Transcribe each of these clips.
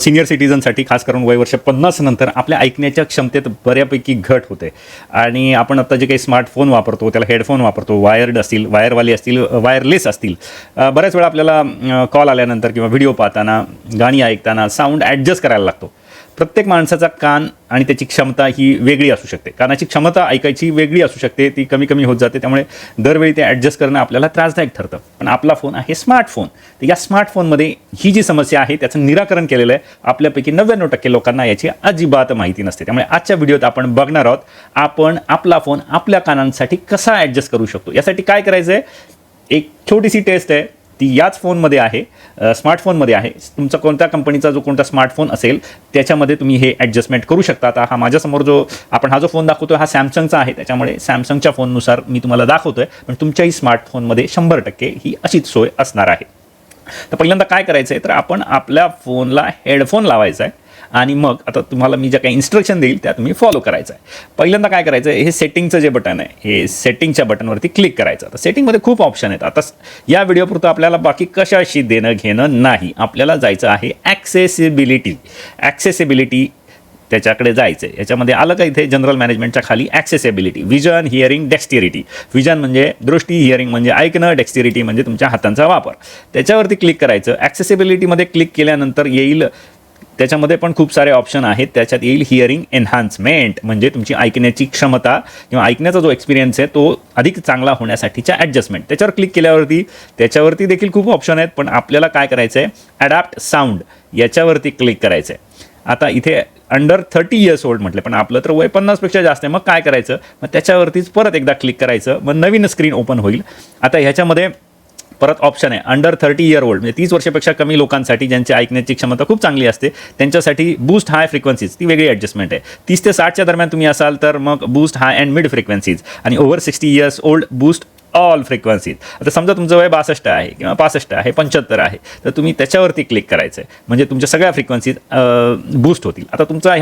Senior सिटीजनसाठी खास करून वयवर्ष 50 नंतर आपल्या ऐकण्याच्या क्षमतेत बऱ्यापैकी घट होते आणि आपण आता जे काही स्मार्टफोन वापरतो त्याला हेडफोन वापरतो, वायर्ड असतील, वायरवाले असतील, वायरलेस असतील, बऱ्याच वेळा आपल्याला कॉल आल्यानंतर किंवा व्हिडिओ पाहताना, गाणी ऐकताना साऊंड ॲडजस्ट करायला लागतो. प्रत्येक माणसाचा कान आणि त्याची क्षमता ही वेगळी असू शकते. कानाची क्षमता ऐकायची वेगळी असू शकते, ती कमी कमी होत जाते. त्यामुळे दरवेळी ते ॲडजस्ट करणं आपल्याला त्रासदायक ठरतं. पण आपला फोन आहे स्मार्टफोन. तर या स्मार्टफोनमध्ये ही जी समस्या आहे त्याचं निराकरण केलेलं आहे. आपल्यापैकी 99% लोकांना याची अजिबात माहिती नसते. त्यामुळे आजच्या व्हिडिओत आपण बघणार आहोत आपण आपला फोन आपल्या कानांसाठी कसा ॲडजस्ट करू शकतो. यासाठी काय करायचं आहे, एक छोटीशी टेस्ट आहे, ती याच फोनमध्ये आहे, स्मार्टफोनमध्ये आहे. तुमचा कोणत्या कंपनीचा जो कोणता स्मार्टफोन असेल त्याच्यामध्ये तुम्ही हे ॲडजस्टमेंट करू शकता. आता हा माझ्यासमोर हा जो फोन दाखवतो हा सॅमसंगचा आहे, त्याच्यामुळे सॅमसंगच्या फोननुसार मी तुम्हाला दाखवतो आहे. पण तुमच्याही स्मार्टफोनमध्ये 100% ही अशीच सोय असणार आहे. तर पहिल्यांदा काय करायचं आहे, तर आपण आपल्या फोनला हेडफोन लावायचा आहे आणि मग आता तुम्हाला मी ज्या काही इन्स्ट्रक्शन देईल त्या तुम्ही फॉलो करायचं आहे. पहिल्यांदा काय करायचं आहे, हे सेटिंगचं जे बटन आहे, हे सेटिंगच्या बटनवरती क्लिक करायचं. आता सेटिंगमध्ये खूप ऑप्शन आहेत. आता या व्हिडिओपुरतं आपल्याला बाकी कशाशी देणं घेणं नाही. आपल्याला जायचं आहे ॲक्सेसिबिलिटी त्याच्याकडे जायचं आहे. याच्यामध्ये आलं का इथे जनरल मॅनेजमेंटच्या खाली ॲक्सेसिबिलिटी, विजन, हिअरिंग, डेक्स्टिरिटी. विजन म्हणजे दृष्टी, हिअरिंग म्हणजे ऐकणं, डेक्स्टिरिटी म्हणजे तुमच्या हातांचा वापर. त्याच्यावरती क्लिक करायचं. ॲक्सेसिबिलिटीमध्ये क्लिक केल्यानंतर येईल त्याच्यामध्ये पण खूप सारे ऑप्शन आहेत. त्याच्यात येईल हिअरिंग एन्हान्समेंट, म्हणजे तुमची ऐकण्याची क्षमता किंवा ऐकण्याचा जो एक्सपिरियन्स आहे तो अधिक चांगला होण्यासाठीच्या ॲडजस्टमेंट. त्याच्यावर क्लिक केल्यावरती त्याच्यावरती देखील खूप ऑप्शन आहेत. पण आपल्याला काय करायचं आहे, अडॅप्ट साऊंड याच्यावरती क्लिक करायचं आहे. आता इथे अंडर 30 इयर्स ओल्ड म्हटलं, पण आपलं तर वय 50पेक्षा जास्त आहे. मग काय करायचं, मग त्याच्यावरतीच परत एकदा क्लिक करायचं. मग नवीन स्क्रीन ओपन होईल. आता ह्याच्यामध्ये परत ऑप्शन आहे अंडर 30 इयर ओल्ड, म्हणजे 30 वर्षापेक्षा कमी लोकांसाठी ज्यांची ऐकण्याची क्षमता खूप चांगली असते त्यांच्यासाठी बूस्ट हाय फ्रिक्वेन्सीज, ती वेगळी ॲडजस्टमेंट आहे. 30 ते 60च्या दरम्यान तुम्ही असाल तर मग boost high and mid frequencies, आणि over 60 years old boost all frequencies. आता समजा तुमचं वय 62 आहे किंवा 65 आहे, 75 आहे, तर तुम्ही त्याच्यावरती क्लिक करायचं आहे. म्हणजे तुमच्या सगळ्या फ्रिक्वेन्सीज बूस्ट होतील. आता तुमचा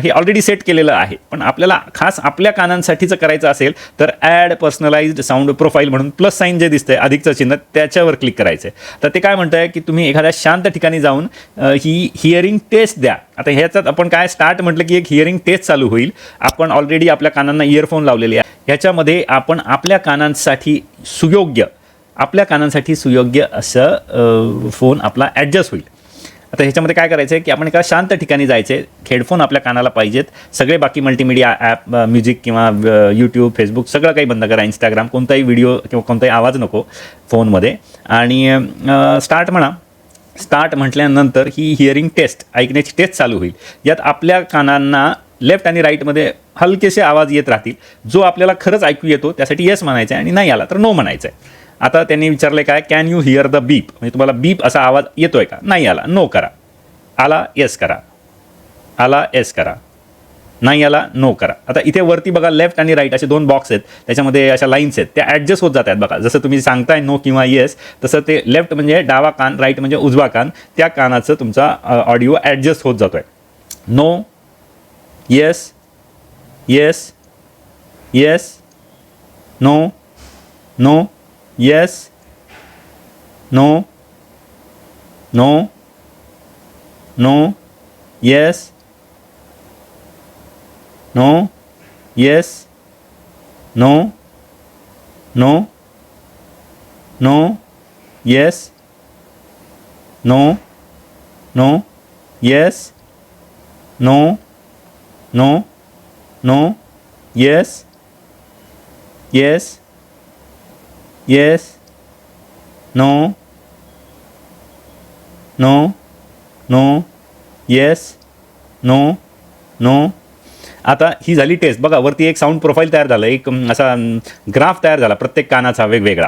हे ऑलरेडी सेट केलेलं आहे, पण आपल्याला खास आपल्या कानांसाठीचं करायचं असेल तर ॲड पर्सनलाइज्ड साऊंड प्रोफाईल म्हणून प्लस साईन जे दिसतंय अधिकचं चिन्ह, त्याच्यावर क्लिक करायचं आहे. तर ते काय म्हणतं आहे की तुम्ही एखाद्या शांत ठिकाणी जाऊन ही हिअरिंग टेस्ट द्या. आता ह्याच्यात आपण काय स्टार्ट म्हटलं की एक हिअरिंग टेस्ट चालू होईल. आपण ऑलरेडी आपल्या कानांना इयरफोन लावलेले आहे. ह्याच्यामध्ये आपण आपल्या कानांसाठी सुयोग्य असं फोन आपला ॲडजस्ट होईल. आता ह्याच्यामध्ये काय करायचं आहे की आपण एका शांत ठिकाणी जायचं आहे. हेडफोन आपल्या कानाला पाहिजेत. सगळे बाकी मल्टीमीडिया ॲप, म्युझिक किंवा यूट्यूब, फेसबुक सगळं काही बंद करा. इंस्टाग्राम, कोणताही व्हिडिओ किंवा कोणताही आवाज नको फोनमध्ये. आणि स्टार्ट म्हणा. स्टार्ट म्हटल्यानंतर ही हिअरिंग टेस्ट, ऐकण्याची टेस्ट चालू होईल. यात आपल्या कानांना लेफ्ट आणि राईटमध्ये हलकेसे आवाज येत राहतील. जो आपल्याला खरंच ऐकू येतो त्यासाठी येस म्हणायचं आहे आणि नाही आला तर नो म्हणायचं आहे. आता त्यांनी विचारले काय, कॅन यू हिअर द बीप, म्हणजे तुम्हाला बीप असा आवाज येतोय का. नाही आला नो करा, आला येस करा, आला येस करा, नाही आला नो करा. आता इथे वरती बघा लेफ्ट आणि राईट असे 2 बॉक्स आहेत, त्याच्यामध्ये अशा लाईन्स आहेत, त्या ॲडजस्ट होत जात आहेत बघा. जसं तुम्ही सांगताय नो किंवा येस, तसं ते लेफ्ट म्हणजे डावा कान, राईट म्हणजे उजवा कान, त्या कानाचं तुमचा ऑडिओ ॲडजस्ट होत जातोय. No, yes, yes, yes, no, no, yes, no, no, no, yes, no, yes, no, no, no, yes, no, no, yes, no, no, no, yes, yes, yes, no, no, no, yes, no, no. आता ही झाली taste. बघा वरती एक sound profile तयार झालं, एक असा ग्राफ तयार झाला प्रत्येक कानाचा वेगवेगळा.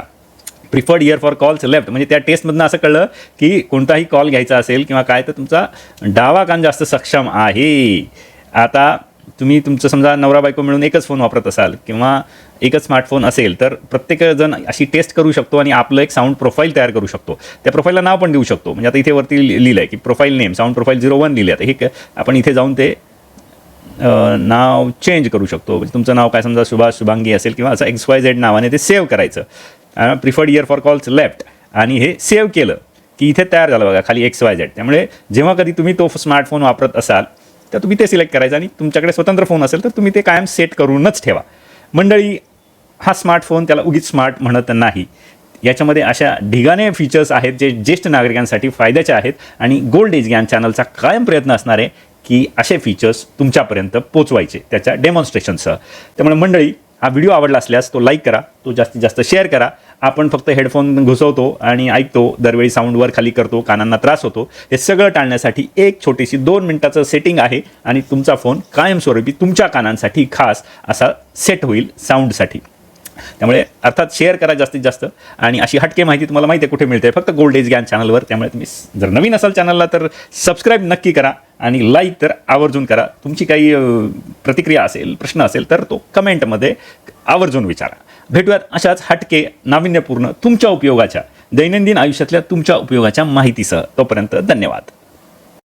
Preferred year for calls left, म्हणजे त्या टेस्टमधनं असं कळलं की कोणताही कॉल घ्यायचा असेल किंवा काय तर तुमचा डावा कान जास्त सक्षम आहे. आता तुम्ही तुमचं समजा नवरा बायको मिळून एकच फोन वापरत असाल किंवा एकच स्मार्टफोन असेल तर प्रत्येकजण अशी टेस्ट करू शकतो आणि आपलं एक साऊंड प्रोफाईल तयार करू शकतो. त्या प्रोफाईलला नाव पण देऊ शकतो. म्हणजे आता इथे वरती लिहिलं आहे की प्रोफाईल नेम साऊंड प्रोफाईल 01 लिहिलं आहे. हे आपण इथे जाऊन ते नाव चेंज करू शकतो. म्हणजे तुमचं नाव काय समजा सुभाष शुभांगी असेल किंवा असं XYZ नावाने ते सेव्ह करायचं. Preferred year for calls left आणि हे सेव्ह केलं की इथे तयार झालं बघा खाली XYZ. त्यामुळे जेव्हा कधी तुम्ही तो स्मार्टफोन वापरत असाल तर तुम्ही ते सिलेक्ट करायचं आणि तुमच्याकडे स्वतंत्र फोन असेल तर तुम्ही ते कायम सेट करूनच ठेवा. मंडळी, हा स्मार्टफोन त्याला उगीच स्मार्ट म्हणत नाही. याच्यामध्ये अशा ढिगाने फीचर्स आहेत जे ज्येष्ठ नागरिकांसाठी फायद्याचे आहेत आणि गोल्ड एज ज्ञान चॅनलचा कायम प्रयत्न असणार आहे की असे फीचर्स तुमच्यापर्यंत पोचवायचे त्याच्या डेमॉन्स्ट्रेशनसह. त्यामुळे मंडळी, हा व्हिडिओ आवडला असल्यास तो लाईक करा, तो जास्तीत जास्त शेअर करा. आपण फक्त हेडफोन घुसवतो आणि ऐकतो, दरवेळी साऊंड वर खाली करतो, कानांना त्रास होतो. हे सगळं टाळण्यासाठी एक छोटीशी 2 मिनिटाचं सेटिंग आहे आणि तुमचा फोन कायमस्वरूपी तुमच्या कानांसाठी खास असा सेट होईल साऊंडसाठी. त्यामुळे अर्थात शेअर करा जास्तीत जास्त. आणि अशी हटके माहिती तुम्हाला माहिती आहे कुठे मिळते, फक्त गोल्ड एज ज्ञान चॅनलवर. त्यामुळे तुम्ही जर नवीन असाल चॅनलला तर सबस्क्राईब नक्की करा आणि लाईक तर आवर्जून करा. तुमची काही प्रतिक्रिया असेल, प्रश्न असेल तर तो कमेंटमध्ये आवर्जून विचारा. भेटूयात अशाच हटके, नाविन्यपूर्ण, तुमच्या उपयोगाच्या, दैनंदिन आयुष्यातल्या तुमच्या उपयोगाच्या माहितीसह. तोपर्यंत धन्यवाद.